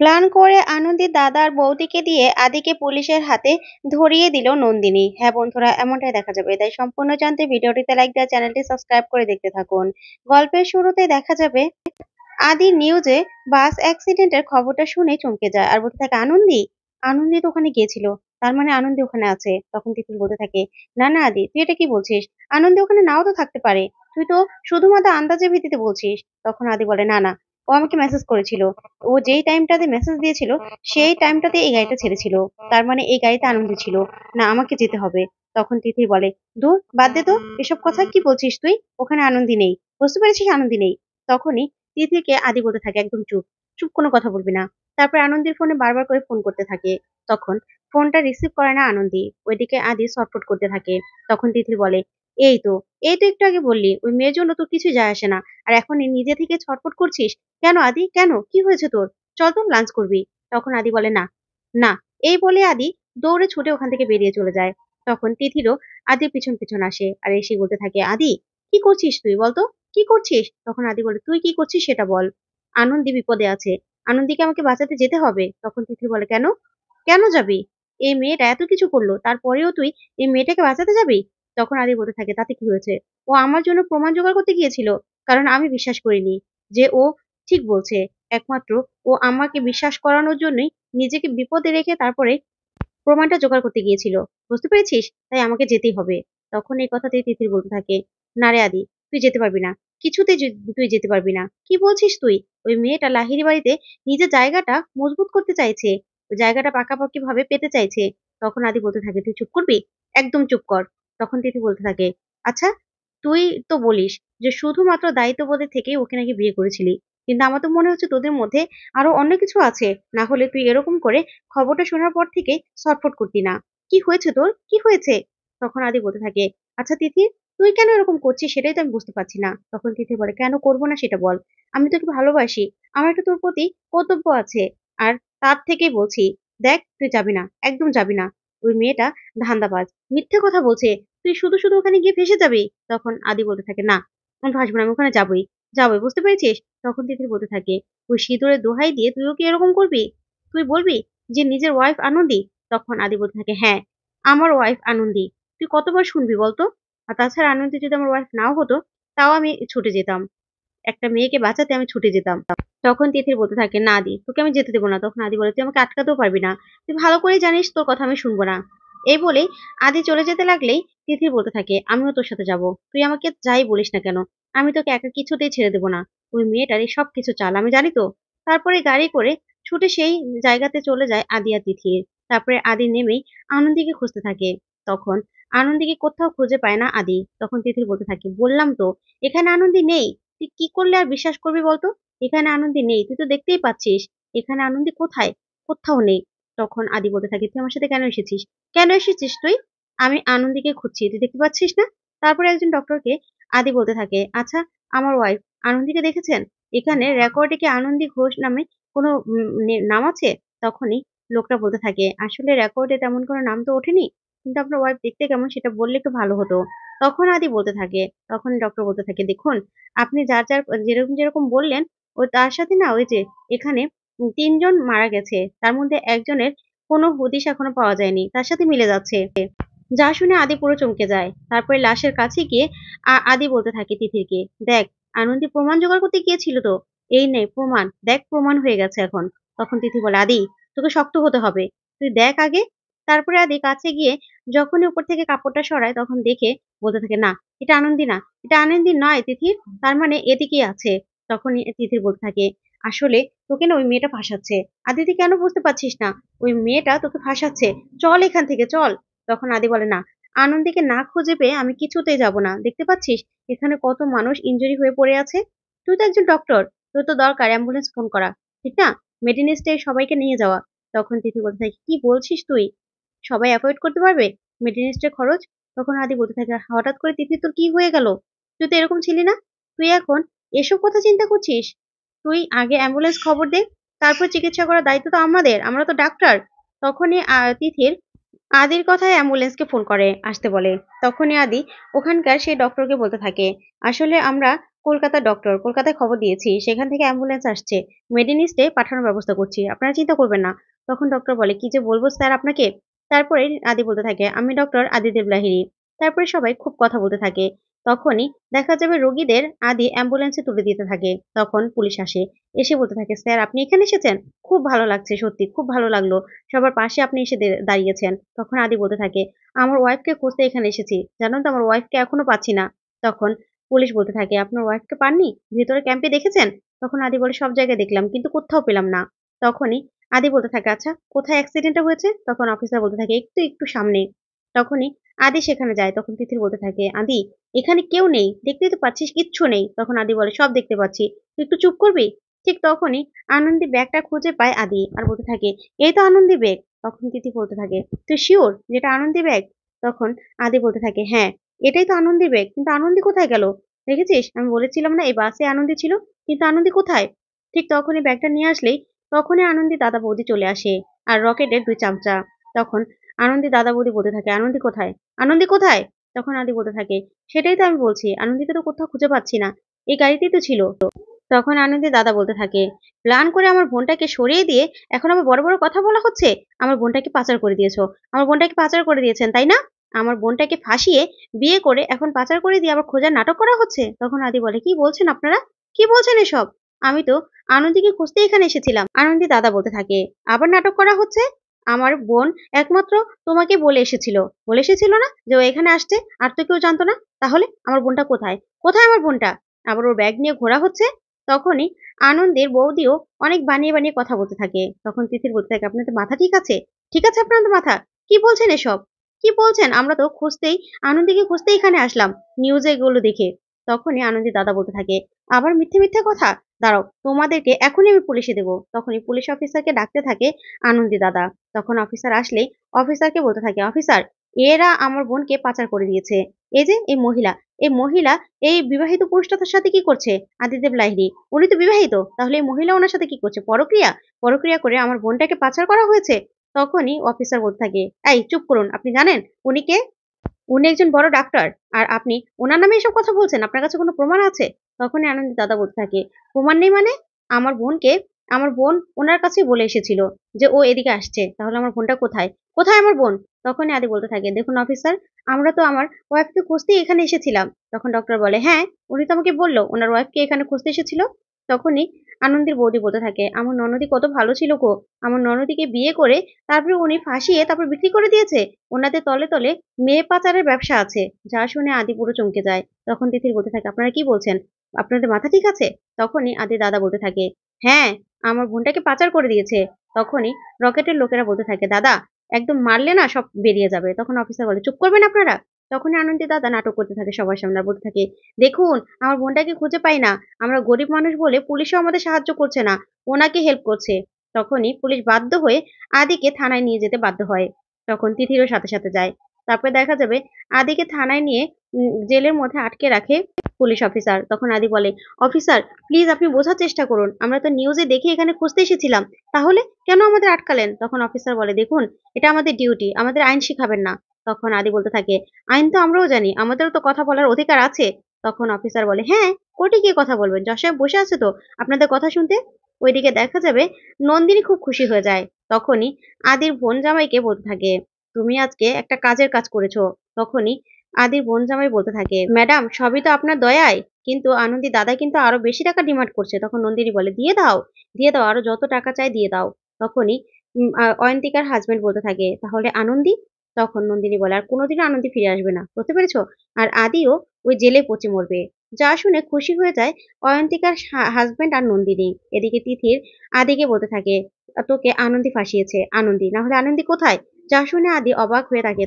Plan করে আনন্দের দাদার বৌদিকে দিয়ে আদিকে পুলিশের হাতে ধরিয়ে দিল নন্দিনী। হ্যাঁ বন্ধুরা, এমনটাই দেখা যাবে। তাই সম্পূর্ণ জানতে ভিডিওটিতে লাইক দেওয়া, চ্যানেলটি সাবস্ক্রাইব করে দেখতে থাকুন। গল্পের শুরুতে দেখা যাবে আদি নিউজে বাস অ্যাক্সিডেন্টের খবরটা শুনে চমকে যায় আর বলতে থাকে, আনন্দি আনন্দি তো ওখানে গিয়েছিল, তার মানে আনন্দি ওখানে আছে। তখন তিতির বলতে থাকে, না না আদি, তুই এটা কি বলছিস? আনন্দি ওখানে নাও তো থাকতে পারে, তুই তো শুধুমাত্র আন্দাজের ভিত্তিতে বলছিস। তখন আদি বলে, না না, ও আমাকে মেসেজ করেছিল, ও যেই টাইমটাতে মেসেজ দিয়েছিল সেই টাইমটাতে এই গাড়িটা ছেড়েছিল, তার মানে এই গাড়িতে আনন্দি ছিল না, আমাকে যেতে হবে। তখন তিতির বলে, দূর বাদ দে তো, এসব কথা কি বলছিস তুই? ওখানে আনন্দি নেই, বুঝতে পেরেছিস, আনন্দি নেই। তখনই তিথিকে আদি বলতে থাকে, একদম চুপ, চুপ, কোনো কথা বলবি না। তারপর আনন্দির ফোনে বারবার করে ফোন করতে থাকে। তখন ফোনটা রিসিভ করে না আনন্দি, ওইদিকে আদি ছটফট করতে থাকে। তখন তিথি বলে, এই তো এই তো একটু আগে বললি ওই মেয়ের জন্য তোর কিছু যায় আসে না, আর এখন নিজে থেকে ছটফট করছিস কেন আদি? কেন, কি হয়েছে তোর? চল তো লাঞ্চ করবি। তখন আদি বলে, না না, এই বলে আদি দৌড়ে ছুটে ওখান থেকে বেরিয়ে চলে যায়। তখন তিথিরও আদির পিছন পিছন আসে আর এসে বলতে থাকে, আদি কি করছিস তুই বলতো, কি করছিস? তখন আদি বলে, তুই কি করছিস সেটা বল। আনন্দি বিপদে আছে, আনন্দিকে আমাকে বাঁচাতে যেতে হবে। তখন তিথি বলে, কেন, কেন যাবি? এই মেয়েটা এত কিছু করলো, তারপরেও তুই এই মেয়েটাকে বাঁচাতে যাবি? তখন আদি বলতে থাকে, তাতে কি হয়েছে? ও আমার জন্য প্রমাণ জোগাড় করতে গিয়েছিল, কারণ আমি বিশ্বাস করিনি যে ও ঠিক বলছে। একমাত্র ও আমাকে বিশ্বাস করানোর জন্যই নিজেকে বিপদে রেখে তারপরে প্রমাণটা জোগাড় করতে গিয়েছিল, বুঝতে পেরেছিস? তাই আমাকে যেতেই হবে। তখন এই কথাতেই তিতির বলতে থাকে, না রে আদি, তুই যেতে পারবি না, কিছুতেই তুই যেতে পারবি না। কি বলছিস তুই? ওই মেয়েটা লাহিড়ী বাড়িতে নিজের জায়গাটা মজবুত করতে চাইছে, ওই জায়গাটা পাকাপাকি ভাবে পেতে চাইছে। তখন আদি বলতে থাকে, তুই চুপ করবি, একদম চুপ কর। তখন তিথি বলতে থাকে, আচ্ছা, তুই তো বলিস যে শুধুমাত্র দায়িত্ববোধের থেকেই ওকে নাকি বিয়ে করেছিলি, কিন্তু আমার তো মনে হচ্ছে তোদের মধ্যে আরো অন্য কিছু আছে, না হলে তুই এরকম করে খবরটা শোনার পর থেকে ছটফট করতি না। কি হয়েছে তোর, কি হয়েছে? তখন আদি বলতে থাকে, আচ্ছা তিথি, তুই কেন এরকম করছিস সেটাই তো আমি বুঝতে পারছি না। তখন তিথি বলে, কেন করবো না সেটা বল। আমি তোকে ভালোবাসি, আমার একটা তোর প্রতি কর্তব্য আছে। আর তার থেকেই বলছি, দেখ তুই যাবি না, একদম যাবি না। ওই মেয়েটা ধান্দাবাজ, মিথ্যে কথা বলছে, তুই শুধু শুধু ওখানে গিয়ে ফেসে যাবি। তখন আদি বলতে থাকে, না আমি ভাসবো না, আমি ওখানে যাবোই, যাবোই, বুঝতে পেরেছিস? তখন তিথি বলতে থাকে, ওই সিঁদুরের দোহাই দিয়ে তুইও কি এরকম করবি? তুই বলবি যে নিজের ওয়াইফ আনন্দি? তখন আদি বলতে থাকে, হ্যাঁ আমার ওয়াইফ আনন্দি, তুই কতবার শুনবি বলতো? আর তাছাড়া আনন্দি যদি আমার ওয়াইফ নাও হতো, তাও আমি ছুটে যেতাম, একটা মেয়েকে বাঁচাতে আমি ছুটে যেতাম। তখন তিথির বলতে থাকে, না আদি, তোকে আমি যেতে দেবো না। তখন আদি বলে, তুই আমাকে আটকাতেও পারবি না, তুই ভালো করেই জানিস তোর কথা আমি শুনবো না। এই বলেই আদি চলে যেতে লাগলেই তিথির বলতে থাকে, আমিও তোর সাথে যাব, তুই আমাকে যাই বলিস না কেন, আমি তোকে একা কিছুতেই ছেড়ে দেবো না। ওই মেয়েটার এই সব কিছু চাল আমি জানি তো। তারপরে গাড়ি করে ছুটে সেই জায়গাতে চলে যায় আদি আর তিথির। তারপরে আদি নেমেই আনন্দিকে খুঁজতে থাকে। তখন আনন্দিকে কোথাও খুঁজে পায় না আদি। তখন তিথির বলতে থাকে, বললাম তো এখানে আনন্দি নেই, তুই কি করলে আর বিশ্বাস করবি বলতো? এখানে আনন্দি নেই, তুই তো দেখতেই পাচ্ছিস, এখানে আনন্দি কোথায়? কোথাও নেই। তখন আদি বলতে থাকে, তুই আমার সাথে কেন এসেছিস? কেন এসেছিস তুই? আমি আনন্দিকে খুঁজছি, তুই দেখতে পাচ্ছিস না? তারপরে একজন ডক্টরকে আদি বলতে থাকে, আচ্ছা, আমার ওয়াইফ আনন্দিকে দেখেছেন? এখানে রেকর্ডে কি আনন্দি ঘোষ নামে কোনো নাম আছে? তখনই লোকটা বলতে থাকে, আসলে রেকর্ডে তেমন কোনো নাম তো ওঠেনি, কিন্তু আপনার ওয়াইফ দেখতে কেমন সেটা বললে একটু ভালো হতো। তখন আদি বলতে থাকে, তখন ডক্টর বলতে থাকে, দেখুন, আপনি যার যার যেরকম যেরকম বললেন, ও তার সাথে না ওই যে এখানে ৩ জন মারা গেছে। তার মধ্যে একজনের কোনো হদিস এখনো পাওয়া যায়নি। তার সাথে মিলে যাচ্ছে। যা শুনে আদি পুরো চমকে যায়। তারপরে লাশের কাছে গিয়ে আদি বলতে থাকে তিথিকে, দেখ, আনন্দি প্রমাণ জোগাড় করতে গিয়েছিল তো। এই নে প্রমাণ, দেখ প্রমাণ হয়ে গেছে এখন। তখন তিথি বলে, আদি তোকে শক্ত হতে হবে। তুই দেখ আগে। তারপরে আদি কাছে গিয়ে যখনই উপর থেকে কাপড়টা সরায় তখন দেখে বলতে থাকে, না এটা আনন্দি না, এটা আনন্দি নয় তিথির, তার মানে এদিকেই আছে। তখনই তিথির বলতে থাকে, আসলে তোকে না ওই মেয়েটা ফাঁসাচ্ছে। আর দিদি কেন বুঝতে পারছিস না? ওই মেয়েটা তোকে ফাঁসাচ্ছে, চল এখান থেকে চল। তখন আদি বলে, না আনন্দীকে না খুঁজে পেয়ে আমি কিছুতেই যাব না, দেখতে পাচ্ছিস এখানে কত মানুষ ইনজুরি হয়ে পড়ে আছে। তুই তো একজন ডক্টর, তোর তো দরকার অ্যাম্বুলেন্স ফোন করা, ঠিক না? মেডিনিস্টে সবাইকে নিয়ে যাওয়া। তখন তিথি বলতে থাকে, কি বলছিস তুই? সবাই অ্যাফোর্ড করতে পারবে মেডিনিস্টের খরচ? তখন আদি বলতে থাকে, হঠাৎ করে তিথি তোর কি হয়ে গেল? তুই তো এরকম ছিলি না, তুই এখন এসব কথা চিন্তা করছিস? তুই আগে অ্যাম্বুলেন্স খবর দে, তারপর চিকিৎসা করার দায়িত্ব তো আমাদের, আমরা তো ডাক্তার। তখনই তিথির আদির কথায় অ্যাম্বুলেন্সকে ফোন করে আসতে বলে। তখনই আদি ওখানকার সেই ডক্টরকে বলতে থাকে, আসলে আমরা কলকাতার ডক্টর, কলকাতায় খবর দিয়েছি। সেখান থেকে অ্যাম্বুলেন্স আসছে। মেডিনিস্টে পাঠানোর ব্যবস্থা করছি। আপনারা চিন্তা করবেন না। তখন ডক্টর বলে, "কি যে বলব স্যার আপনাকে?" তারপরে আদি বলতে থাকে, "আমি ডক্টর আদিদেব লাহিড়ী।" তারপরে সবাই খুব কথা বলতে থাকে। তখনই দেখা যাবে রোগীদের আদি অ্যাম্বুলেন্সে তুলে দিতে থাকে। তখন পুলিশ আসে। এসে বলতে থাকে, "স্যার আপনি এখানে এসেছেন? খুব ভালো লাগছে সত্যি, খুব ভালো লাগলো। সবার পাশে আপনি এসে দাঁড়িয়েছেন।" তখন আদি বলতে থাকে, "আমার ওয়াইফকে খুঁজতে এখানে এসেছি। জানেন তো আমার ওয়াইফকে এখনো পাচ্ছি না।" তখন পুলিশ বলতে থাকে, "আপনার ওয়াইফকে পাননি? ভেতরে ক্যাম্পে দেখেছেন?" তখন আদি বলে, "সব জায়গায় দেখলাম কিন্তু কোথাও পেলাম না।" তখনই আদি বলতে থাকে, "আচ্ছা কোথায় অ্যাক্সিডেন্টটা হয়েছে?" তখন অফিসার বলতে থাকে, "একটু সামনে।" তখনই আদি সেখানে যায়। তখন তিথির বলতে থাকে, "আদি এখানে কেউ নেই। দেখতেই তো পাচ্ছিস কিচ্ছু নেই।" তখন আদি বলে, "সব দেখতে পাচ্ছি। তুই একটু চুপ করবি?" ঠিক তখনই আনন্দী ব্যাগটা খুঁজে পায় আদি আর বলতে থাকে, "এই তো আনন্দী ব্যাগ।" তখন তিথি বলতে থাকে, "তুই সিউর যে এটা আনন্দী ব্যাগ?" তখন আদি বলতে থাকে, "হ্যাঁ, এটাই তো আনন্দী ব্যাগ। কিন্তু আনন্দী কোথায় গেল? দেখেছিস? আমি বলেছিলাম না এই বাসে আনন্দী ছিল। কিন্তু আনন্দী কোথায়?" ঠিক তখনই ব্যাগটা নিয়ে আসলেই তখনই আনন্দী দাদা বৌদি চলে আসে। আর রকেটের ২ চামচা। তখন আনন্দী দাদা বৌদি বলতে থাকে, "আনন্দী কোথায়? আনন্দী কোথায়?" তখন আদি বলতে থাকে, "সেটাই তো আমি বলছি। আনন্দীকে তো কোথাও খুঁজে পাচ্ছি না। এই গাড়িতেই তো ছিল।" তখন আনন্দী দাদা বলতে থাকে, "প্ল্যান করে আমার বোনটাকে সরিয়ে দিয়ে এখন আবার বড়, বড় কথা বলা হচ্ছে? আমার বোনটাকে পাচার করে দিয়েছো। আমার বোনটাকে পাচার করে দিয়েছেন, তাই না? আমার বোনটাকে ফাঁসিয়ে বিয়ে করে এখন পাচার করে দিয়ে আবার খোঁজার নাটক করা হচ্ছে?" তখন আদি বলে, "কি বলছেন আপনারা? কি বলছেন এসব? আমি তো আনন্দীকে খুঁজতে এখানে এসেছিলাম।" আনন্দী দাদা বলতে থাকে, "আবার নাটক করা হচ্ছে? আমার বোন একমাত্র তোমাকে বলে এসেছিল। বলে এসেছিল না যে ও এখানে আসছে? আর তো কেউ জানতো না? তাহলে আমার বোনটা কোথায়? কোথায় আমার বোনটা? আবার ওর ব্যাগ নিয়ে ঘোরা হচ্ছে?" তখনই আনন্দের বৌদিও অনেক বানিয়ে কথা বলতে থাকে। তখন তিথির বলতে থাকে, "আপনাদের মাথা ঠিক আছে? ঠিক আছে আপনাদের মাথা? কি বলছেন এসব? কি বলছেন? আমরা তো আনন্দীকে খুঁজতেই এখানে আসলাম। নিউজে এগুলো দেখে।" তখনই আনন্দীর দাদা বলতে থাকে, "আবার মিথ্যে কথা? দাঁড়াও, তোমাদেরকে এখনই আমি পুলিশে দেব।" তখনই পুলিশ অফিসারকে ডাকতে থাকে আনন্দী দাদা। তখন অফিসার আসলেই অফিসারকে বলতে থাকে, "অফিসার, এরা আমার বোনকে পাচার করে দিয়েছে। এই যে এই মহিলা এই বিবাহিত পুরুষটার সাথে কি করছে? আদিদেব লাহিড়ী। উনি তো বিবাহিত। তাহলে এই মহিলা উনার সাথে কি করছে? পরক্রিয়া? পরক্রিয়া করে আমার বোনটাকে পাচার করা হয়েছে?" তখনই অফিসার বলতে থাকে, "এই চুপ করুন। আপনি জানেন উনি কে? উনি একজন বড় ডাক্তার। আর আপনি উনার নামে এসব কথা বলছেন? আপনার কাছে কোনো প্রমাণ আছে?" তখনই আনন্দের দাদা বলতে থাকে, "প্রমাণ নেই মানে? আমার বোনকে আমার বোন উনার কাছেই বলে এসেছিল যে ও এদিকে আসছে। তাহলে আমার বোনটা কোথায়? কোথায় আমার বোন?" তখনই আদি বলতে থাকে, "দেখুন অফিসার, আমরা তো আমার ওয়াইফকে খুঁজতেই এখানে এসেছিলাম।" তখন ডক্টর বলে, "হ্যাঁ, উনি তো আমাকে বলল উনার ওয়াইফকে এখানে খুঁজতে এসেছিল।" তখনই আনন্দের বৌদি বলতে থাকে, "আমার ননদী কত ভালো ছিল গো। আমার ননদীকে বিয়ে করে তারপরে উনি ফাঁসিয়ে তারপর বিক্রি করে দিয়েছে। উনাদের তলে মেয়ে পাচারের ব্যবসা আছে।" যা শুনে আদি পুরো চমকে যায়। তখন তিথির বলতে থাকে, "আপনারা কি বলছেন? আপনাদের মাথা ঠিক আছে?" তখনই আদি দাদা বলতে থাকে, "হ্যাঁ, আমার বোনটাকে পাচার করে দিয়েছে।" তখনই রকেটের লোকেরা বলতে থাকে, "দাদা, একদম মারলে না সব বেরিয়ে যাবে।" তখন অফিসার বলে, "চুপ করবেন আপনারা?" তখনই আনন্দী দাদা নাটক করতে থাকে সবার সামনে আর বলতে থাকে, "দেখুন, আমার বোনটাকে খুঁজে পাই না। আমরা গরিব মানুষ বলে পুলিশও আমাদের সাহায্য করছে না। ওনাকে হেল্প করছে।" তখনই পুলিশ বাধ্য হয়ে আদিকে থানায় নিয়ে যেতে বাধ্য হয়। তখন তিথিরও সাথে যায়। তারপরে দেখা যাবে আদিকে থানায় নিয়ে জেলের মধ্যে আটকে রাখে পুলিশ অফিসার। তখন আদি বলে, "অফিসার প্লিজ আপনি বোঝার চেষ্টা করুন। আমরা তো নিউজে দেখে এখানে খুঁজতে এসেছিলাম। তাহলে কেন আমাদের আটকালেন?" তখন অফিসার বলে, "দেখুন, এটা আমাদের ডিউটি। আমাদের আইন শিখাবেন না।" তখন আদি বলতে থাকে, "আইন তো আমরাও জানি। আমাদেরও তো কথা বলার অধিকার আছে।" তখন অফিসার বলে, "হ্যাঁ, কোর্টে গিয়ে কথা বলবেন। জজ সাহেব বসে আছে তো আপনাদের কথা শুনতে।" ওইদিকে দেখা যাবে নন্দিনী খুব খুশি হয়ে যায়। তখনই আদির বোন জামাইকে বলতে থাকে, "তুমি আজকে একটা কাজের কাজ করেছো।" তখনই আদির বোন জামাই বলতে থাকে, "ম্যাডাম সবই তো আপনার দয়ায়। কিন্তু আনন্দী দাদা কিন্তু আরো বেশি টাকা ডিমান্ড করছে।" তখন নন্দিনী বলে, দিয়ে দাও আরো যত টাকা চাই দিয়ে দাও।" তখনই অয়ন্তিকার হাসব্যান্ড বলতে থাকে, "তাহলে আনন্দী?" তখন নন্দিনী বলে, "আর কোনোদিনও আনন্দী ফিরে আসবে না। বুঝতে পেরেছো? আর আদিও ওই জেলে পচে মরবে।" যা শুনে খুশি হয়ে যায় অয়ন্তিকার হাসব্যান্ড আর নন্দিনী। এদিকে তিথির আদিকে বলতে থাকে, "তোকে আনন্দী ফাঁসিয়েছে। আনন্দী। না হলে আনন্দী কোথায়?" যা শুনে আদি অবাক হয়ে থাকে।